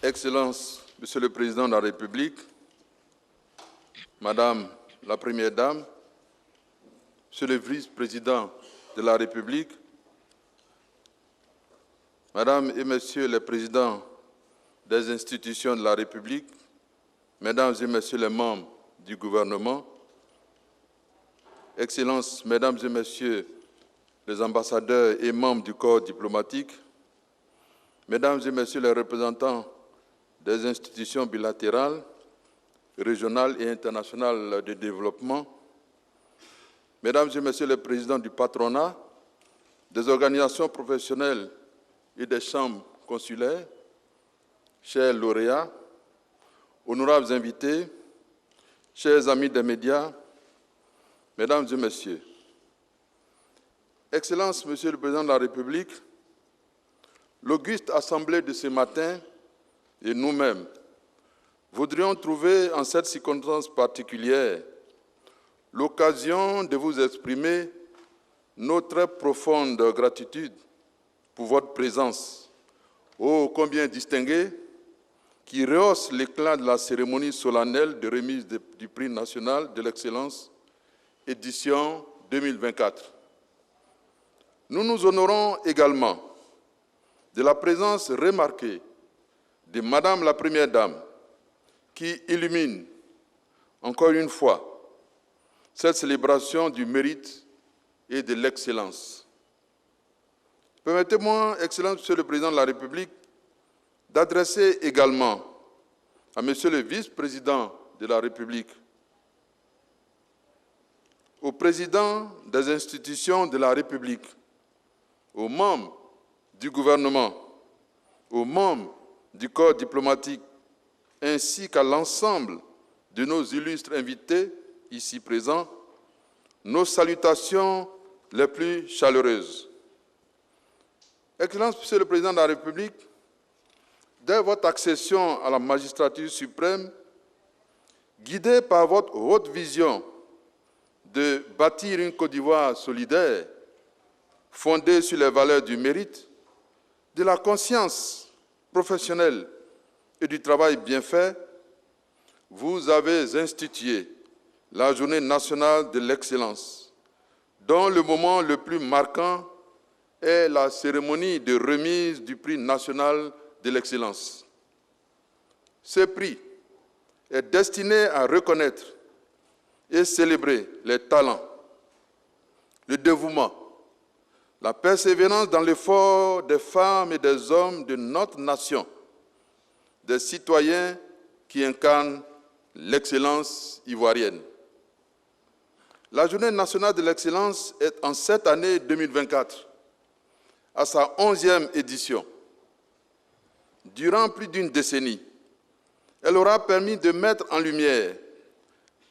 Excellences, Monsieur le Président de la République, Madame la Première Dame, Monsieur le Vice-président de la République, Madame et Messieurs les présidents des institutions de la République, Mesdames et Messieurs les membres du gouvernement, Excellences, Mesdames et Messieurs les ambassadeurs et membres du corps diplomatique, Mesdames et Messieurs les représentants des institutions bilatérales, régionales et internationales de développement, Mesdames et Messieurs les présidents du patronat, des organisations professionnelles et des chambres consulaires, chers lauréats, honorables invités, chers amis des médias, Mesdames et Messieurs, Excellences, Monsieur le Président de la République, l'auguste assemblée de ce matin et nous-mêmes voudrions trouver en cette circonstance particulière l'occasion de vous exprimer notre très profonde gratitude pour votre présence, ô combien distinguée, qui rehausse l'éclat de la cérémonie solennelle de remise du prix national de l'excellence, édition 2024. Nous nous honorons également de la présence remarquée de Madame la Première Dame, qui illumine encore une fois cette célébration du mérite et de l'excellence. Permettez-moi, Excellence Monsieur le Président de la République, d'adresser également à Monsieur le Vice-président de la République, au Président des institutions de la République, aux membres du gouvernement, aux membres du corps diplomatique, ainsi qu'à l'ensemble de nos illustres invités ici présents, nos salutations les plus chaleureuses. Excellence, Monsieur le Président de la République, dès votre accession à la magistrature suprême, guidé par votre haute vision de bâtir une Côte d'Ivoire solidaire, fondée sur les valeurs du mérite, de la conscience professionnelle et du travail bien fait, vous avez institué la Journée nationale de l'excellence, dont le moment le plus marquant est la cérémonie de remise du prix national de l'excellence. Ce prix est destiné à reconnaître et célébrer les talents, le dévouement, la persévérance dans l'effort des femmes et des hommes de notre nation, des citoyens qui incarnent l'excellence ivoirienne. La Journée nationale de l'excellence est en cette année 2024, à sa 11e édition. Durant plus d'une décennie, elle aura permis de mettre en lumière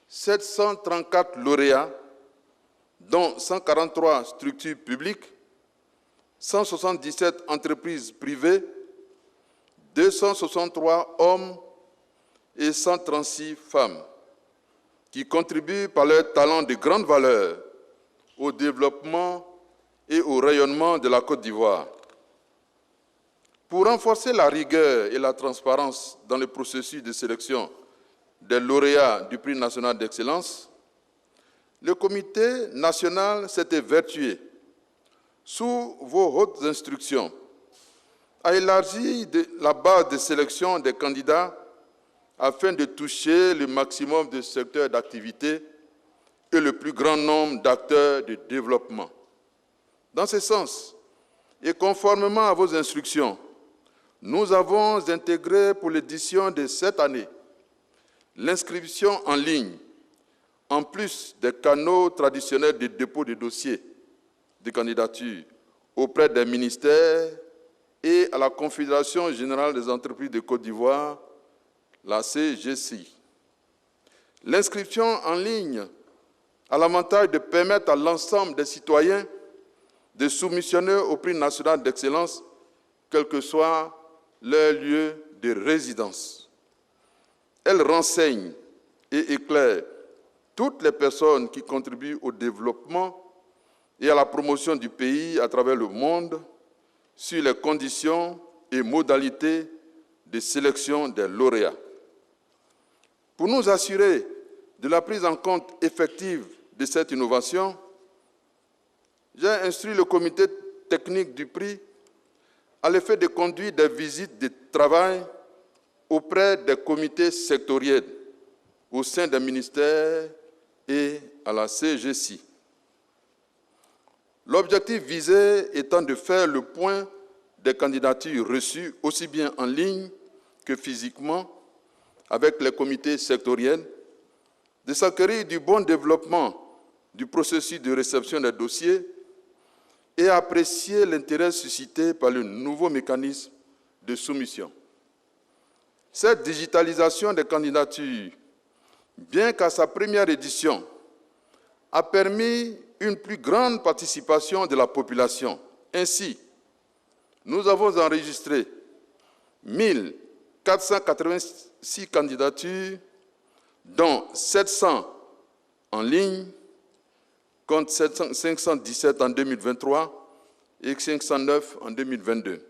734 lauréats, dont 143 structures publiques, 177 entreprises privées, 263 hommes et 136 femmes, qui contribuent par leur talent de grande valeur au développement et au rayonnement de la Côte d'Ivoire. Pour renforcer la rigueur et la transparence dans le processus de sélection des lauréats du prix national d'excellence, le comité national s'est évertué, sous vos hautes instructions, à élargir la base de sélection des candidats afin de toucher le maximum de secteurs d'activité et le plus grand nombre d'acteurs de développement. Dans ce sens, et conformément à vos instructions, nous avons intégré pour l'édition de cette année l'inscription en ligne, en plus des canaux traditionnels de dépôt de dossiers de candidature auprès des ministères et à la Confédération générale des entreprises de Côte d'Ivoire, la CGCI. L'inscription en ligne a l'avantage de permettre à l'ensemble des citoyens de soumissionner au prix national d'excellence, quel que soit leur lieu de résidence. Elle renseigne et éclaire toutes les personnes qui contribuent au développement et à la promotion du pays à travers le monde sur les conditions et modalités de sélection des lauréats. Pour nous assurer de la prise en compte effective de cette innovation, j'ai instruit le comité technique du prix à l'effet de conduire des visites de travail auprès des comités sectoriels au sein des ministères et à la CGC. L'objectif visé étant de faire le point des candidatures reçues aussi bien en ligne que physiquement avec les comités sectoriels, de s'acquérir du bon développement du processus de réception des dossiers et apprécier l'intérêt suscité par le nouveau mécanisme de soumission. Cette digitalisation des candidatures, bien qu'à sa première édition, a permis une plus grande participation de la population. Ainsi, nous avons enregistré 1486 candidatures, dont 700 en ligne, contre 517 en 2023 et 509 en 2022.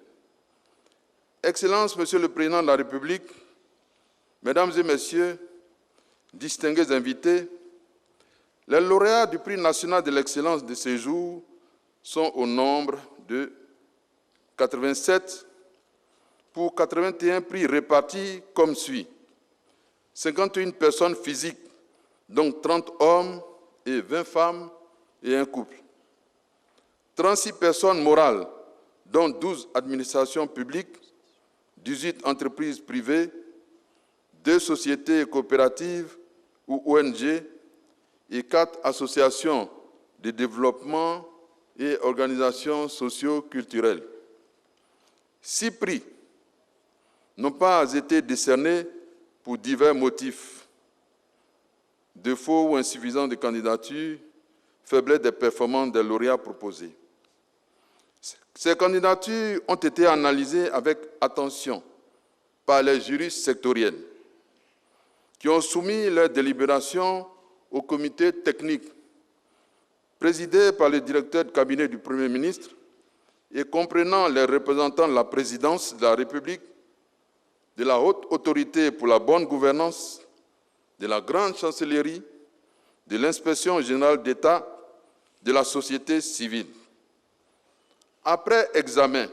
Excellences, Monsieur le Président de la République, Mesdames et Messieurs, distingués invités, les lauréats du Prix national de l'excellence de ce jour sont au nombre de 87 pour 81 prix répartis comme suit. 51 personnes physiques, donc 30 hommes et 20 femmes et un couple. 36 personnes morales, dont 12 administrations publiques, 18 entreprises privées, 2 sociétés coopératives ou ONG et 4 associations de développement et organisations socio-culturelles. 6 prix n'ont pas été décernés pour divers motifs: défaut ou insuffisance de candidature, faiblesse des performances des lauréats proposés. Ces candidatures ont été analysées avec attention par les juristes sectoriels qui ont soumis leurs délibérations au comité technique présidé par le directeur de cabinet du Premier ministre et comprenant les représentants de la présidence de la République, de la Haute Autorité pour la bonne gouvernance, de la Grande Chancellerie, de l'Inspection générale d'État, de la société civile. Après examen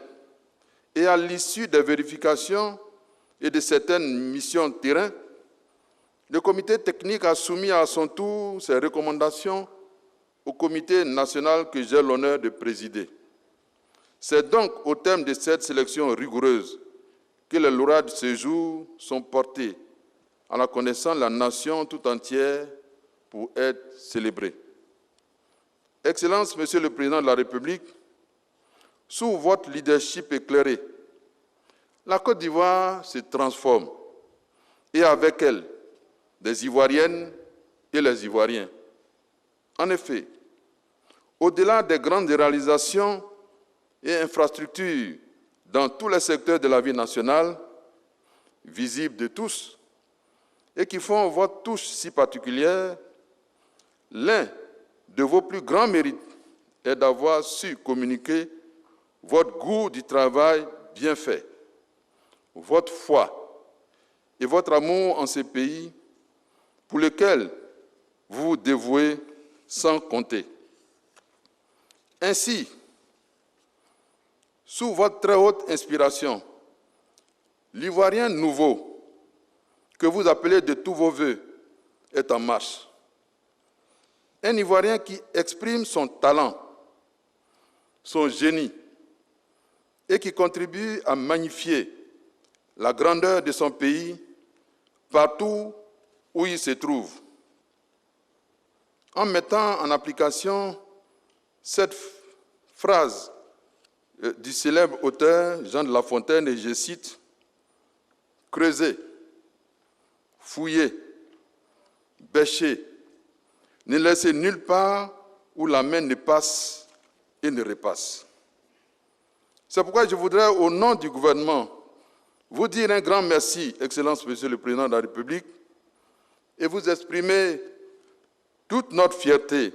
et à l'issue des vérifications et de certaines missions de terrain, le comité technique a soumis à son tour ses recommandations au comité national que j'ai l'honneur de présider. C'est donc au terme de cette sélection rigoureuse que les lauréats de ce jour sont portés à la connaissance de la nation tout entière pour être célébrés. Excellences, Monsieur le Président de la République, sous votre leadership éclairé, la Côte d'Ivoire se transforme et avec elle, des Ivoiriennes et les Ivoiriens. En effet, au-delà des grandes réalisations et infrastructures dans tous les secteurs de la vie nationale, visibles de tous, et qui font votre touche si particulière, l'un de vos plus grands mérites est d'avoir su communiquer votre goût du travail bien fait, votre foi et votre amour en ce pays pour lequel vous vous dévouez sans compter. Ainsi, sous votre très haute inspiration, l'Ivoirien nouveau, que vous appelez de tous vos voeux, est en marche. Un Ivoirien qui exprime son talent, son génie, et qui contribue à magnifier la grandeur de son pays partout où il se trouve. En mettant en application cette phrase du célèbre auteur Jean de La Fontaine, et je cite, « Creusez, fouillez, bêchez, ne laissez nulle part où la main ne passe et ne repasse. » C'est pourquoi je voudrais, au nom du gouvernement, vous dire un grand merci, Excellence, Monsieur le Président de la République, et vous exprimer toute notre fierté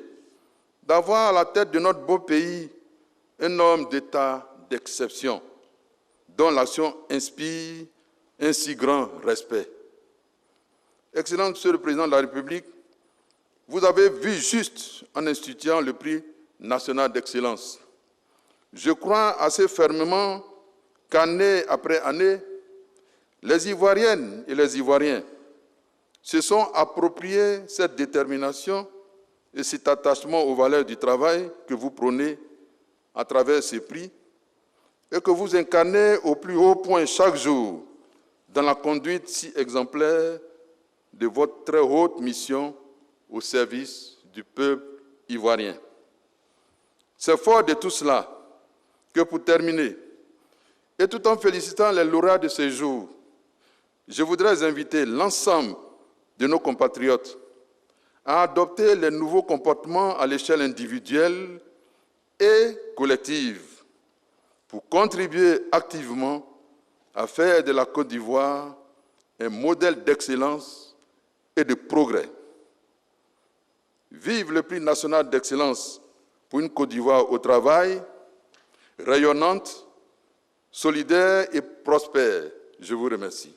d'avoir à la tête de notre beau pays un homme d'État d'exception, dont l'action inspire un si grand respect. Excellent Monsieur le Président de la République, vous avez vu juste en instituant le prix national d'excellence. Je crois assez fermement qu'année après année, les Ivoiriennes et les Ivoiriens se sont appropriés cette détermination et cet attachement aux valeurs du travail que vous prônez à travers ces prix et que vous incarnez au plus haut point chaque jour dans la conduite si exemplaire de votre très haute mission au service du peuple ivoirien. C'est fort de tout cela que pour terminer, et tout en félicitant les lauréats de ce jour, je voudrais inviter l'ensemble de nos compatriotes à adopter les nouveaux comportements à l'échelle individuelle et collective pour contribuer activement à faire de la Côte d'Ivoire un modèle d'excellence et de progrès. Vive le prix national d'excellence pour une Côte d'Ivoire au travail, rayonnante, solidaire et prospère. Je vous remercie.